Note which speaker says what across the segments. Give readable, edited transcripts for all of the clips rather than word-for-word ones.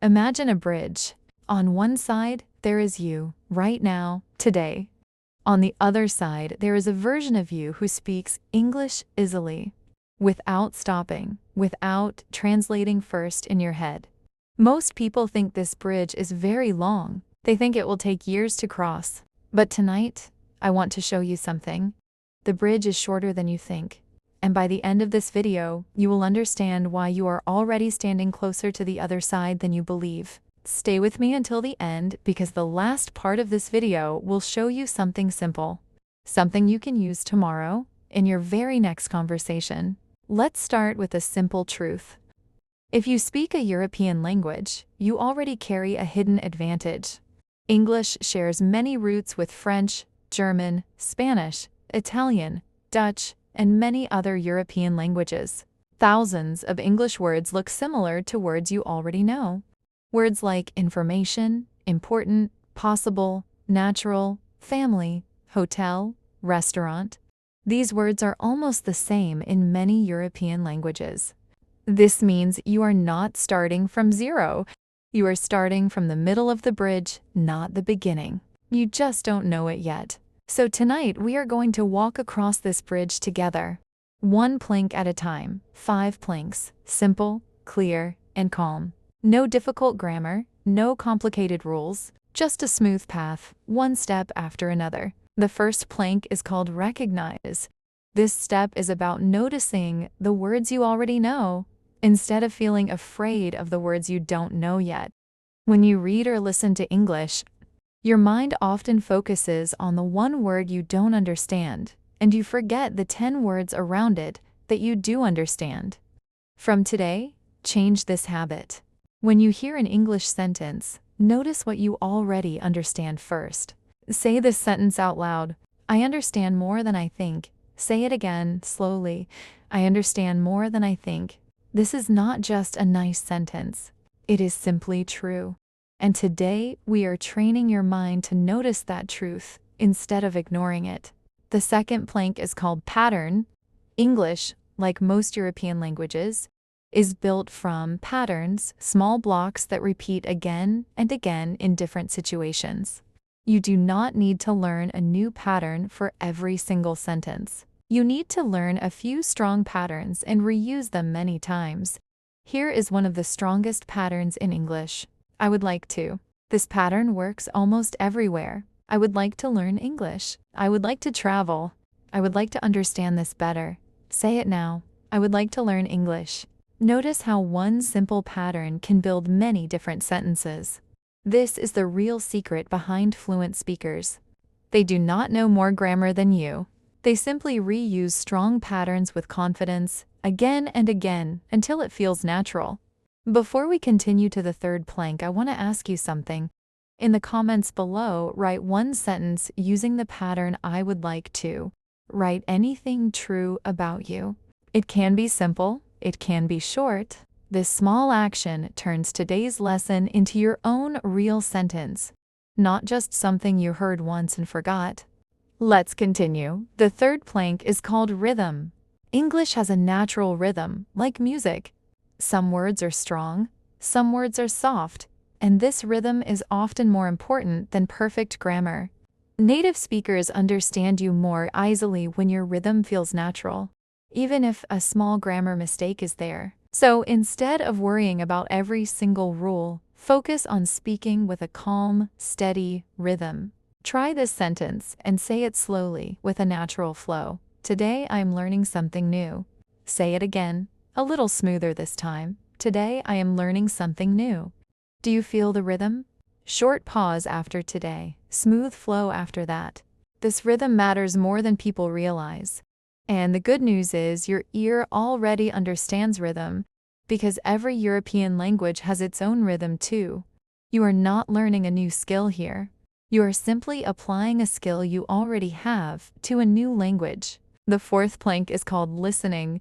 Speaker 1: Imagine a bridge. On one side, there is you, right now, today. On the other side, there is a version of you who speaks English easily, without stopping, without translating first in your head. Most people think this bridge is very long. They think it will take years to cross. But tonight, I want to show you something. The bridge is shorter than you think. And by the end of this video, you will understand why you are already standing closer to the other side than you believe. Stay with me until the end because the last part of this video will show you something simple. Something you can use tomorrow in your very next conversation. Let's start with a simple truth. If you speak a European language, you already carry a hidden advantage. English shares many roots with French, German, Spanish, Italian, Dutch, and many other European languages. Thousands of English words look similar to words you already know. Words like information, important, possible, natural, family, hotel, restaurant. These words are almost the same in many European languages. This means you are not starting from zero. You are starting from the middle of the bridge, not the beginning. You just don't know it yet. So tonight we are going to walk across this bridge together. One plank at a time, 5 planks, simple, clear, and calm. No difficult grammar, no complicated rules, just a smooth path, one step after another. The first plank is called recognize. This step is about noticing the words you already know, instead of feeling afraid of the words you don't know yet. When you read or listen to English, your mind often focuses on the one word you don't understand, and you forget the 10 words around it that you do understand. From today, change this habit. When you hear an English sentence, notice what you already understand first. Say this sentence out loud. I understand more than I think. Say it again, slowly. I understand more than I think. This is not just a nice sentence. It is simply true. And today, we are training your mind to notice that truth instead of ignoring it. The second plank is called pattern. English, like most European languages, is built from patterns, small blocks that repeat again and again in different situations. You do not need to learn a new pattern for every single sentence. You need to learn a few strong patterns and reuse them many times. Here is one of the strongest patterns in English. I would like to. This pattern works almost everywhere. I would like to learn English. I would like to travel. I would like to understand this better. Say it now. I would like to learn English. Notice how one simple pattern can build many different sentences. This is the real secret behind fluent speakers. They do not know more grammar than you. They simply reuse strong patterns with confidence, again and again, until it feels natural. Before we continue to the third plank, I want to ask you something. In the comments below, write one sentence using the pattern I would like to. Write anything true about you. It can be simple. It can be short. This small action turns today's lesson into your own real sentence, not just something you heard once and forgot. Let's continue. The third plank is called rhythm. English has a natural rhythm, like music. Some words are strong, some words are soft, and this rhythm is often more important than perfect grammar. Native speakers understand you more easily when your rhythm feels natural, even if a small grammar mistake is there. So instead of worrying about every single rule, focus on speaking with a calm, steady rhythm. Try this sentence and say it slowly with a natural flow. Today I am learning something new. Say it again, a little smoother this time. Today I am learning something new. Do you feel the rhythm? Short pause after today, smooth flow after that. This rhythm matters more than people realize. And the good news is your ear already understands rhythm, because every European language has its own rhythm too. You are not learning a new skill here. You are simply applying a skill you already have to a new language. The fourth plank is called listening.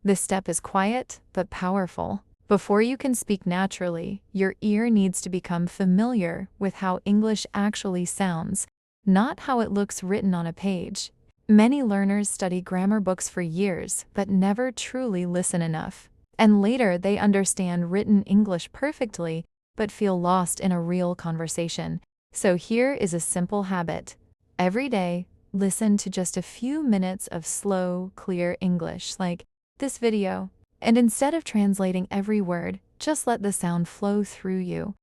Speaker 1: This step is quiet but powerful. Before you can speak naturally, your ear needs to become familiar with how English actually sounds, not how it looks written on a page. Many learners study grammar books for years but never truly listen enough. And later they understand written English perfectly, but feel lost in a real conversation. So here is a simple habit. Every day, listen to just a few minutes of slow, clear English, like this video. And instead of translating every word, just let the sound flow through you.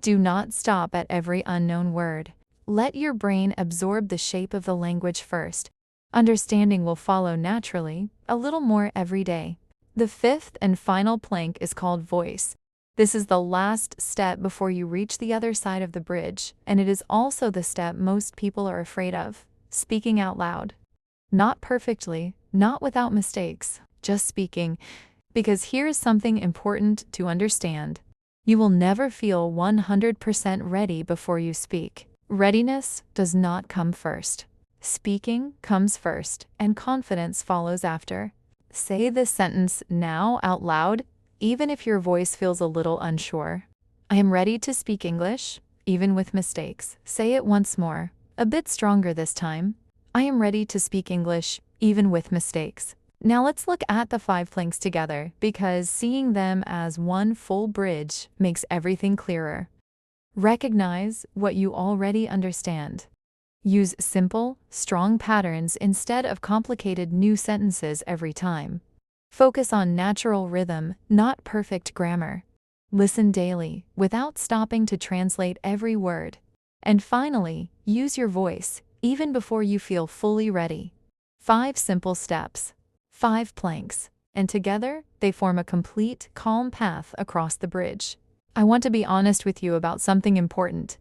Speaker 1: Do not stop at every unknown word. Let your brain absorb the shape of the language first. Understanding will follow naturally, a little more every day. The fifth and final plank is called voice. This is the last step before you reach the other side of the bridge, and it is also the step most people are afraid of: speaking out loud. Not perfectly, not without mistakes, just speaking. Because here's something important to understand. You will never feel 100% ready before you speak. Readiness does not come first. Speaking comes first, and confidence follows after. Say this sentence now out loud, even if your voice feels a little unsure. I am ready to speak English, even with mistakes. Say it once more, a bit stronger this time. I am ready to speak English, even with mistakes. Now let's look at the 5 planks together, because seeing them as one full bridge makes everything clearer. Recognize what you already understand. Use simple, strong patterns instead of complicated new sentences every time. Focus on natural rhythm, not perfect grammar. Listen daily, without stopping to translate every word. And finally, use your voice, even before you feel fully ready. 5 simple steps, 5 planks, and together they form a complete, calm path across the bridge. I want to be honest with you about something important.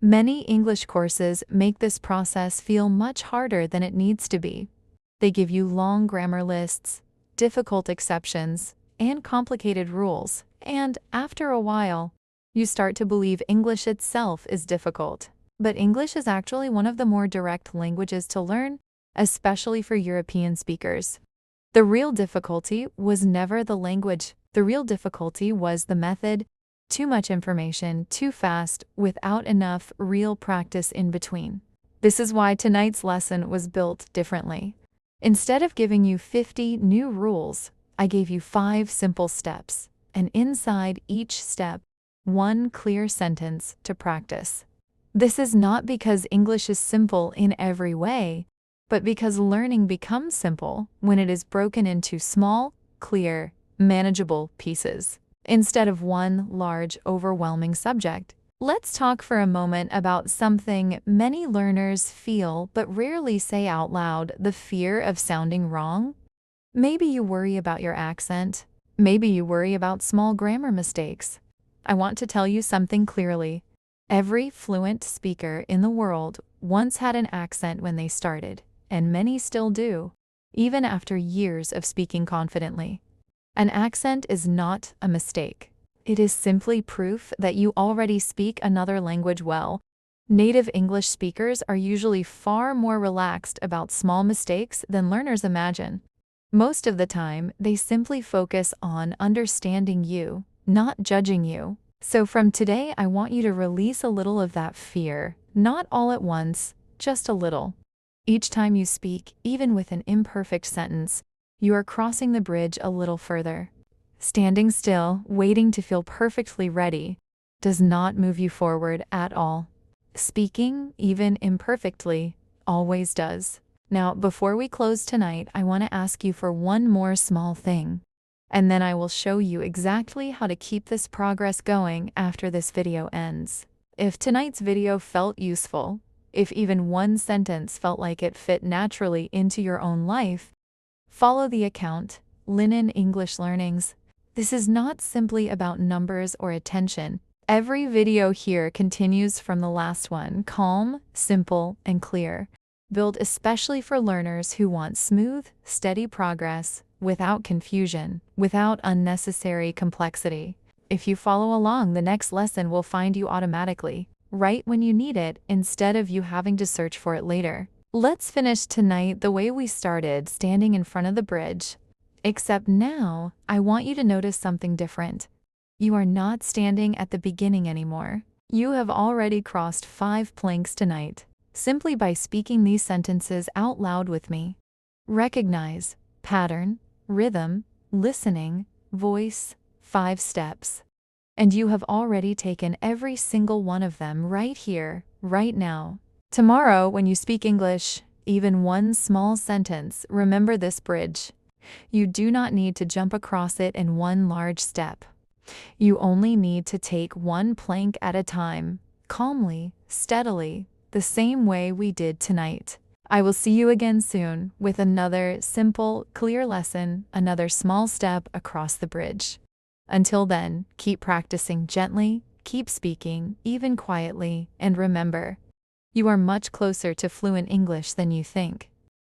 Speaker 1: Many English courses make this process feel much harder than it needs to be. They give you long grammar lists, difficult exceptions, and complicated rules, and after a while, you start to believe English itself is difficult. But English is actually one of the more direct languages to learn, especially for European speakers. The real difficulty was never the language. The real difficulty was the method: too much information, too fast, without enough real practice in between. This is why tonight's lesson was built differently. Instead of giving you 50 new rules, I gave you 5 simple steps, and inside each step, one clear sentence to practice. This is not because English is simple in every way, but because learning becomes simple when it is broken into small, clear, manageable pieces, instead of one large, overwhelming subject. Let's talk for a moment about something many learners feel but rarely say out loud: the fear of sounding wrong. Maybe you worry about your accent. Maybe you worry about small grammar mistakes. I want to tell you something clearly. Every fluent speaker in the world once had an accent when they started, and many still do, even after years of speaking confidently. An accent is not a mistake. It is simply proof that you already speak another language well. Native English speakers are usually far more relaxed about small mistakes than learners imagine. Most of the time, they simply focus on understanding you, not judging you. So from today, I want you to release a little of that fear, not all at once, just a little. Each time you speak, even with an imperfect sentence, you are crossing the bridge a little further. Standing still, waiting to feel perfectly ready, does not move you forward at all. Speaking, even imperfectly, always does. Now, before we close tonight, I want to ask you for one more small thing, and then I will show you exactly how to keep this progress going after this video ends. If tonight's video felt useful, if even one sentence felt like it fit naturally into your own life, follow the account, Linen English Learnings. This is not simply about numbers or attention. Every video here continues from the last one: calm, simple, and clear. Built especially for learners who want smooth, steady progress, without confusion, without unnecessary complexity. If you follow along, the next lesson will find you automatically, right when you need it, instead of you having to search for it later. Let's finish tonight the way we started, standing in front of the bridge. Except now, I want you to notice something different. You are not standing at the beginning anymore. You have already crossed 5 planks tonight, simply by speaking these sentences out loud with me. Recognize: pattern, rhythm, listening, voice, 5 steps. And you have already taken every single one of them right here, right now. Tomorrow, when you speak English, even one small sentence, remember this bridge. You do not need to jump across it in one large step. You only need to take one plank at a time, calmly, steadily, the same way we did tonight. I will see you again soon with another simple, clear lesson, another small step across the bridge. Until then, keep practicing gently, keep speaking, even quietly, and remember, you are much closer to fluent English than you think.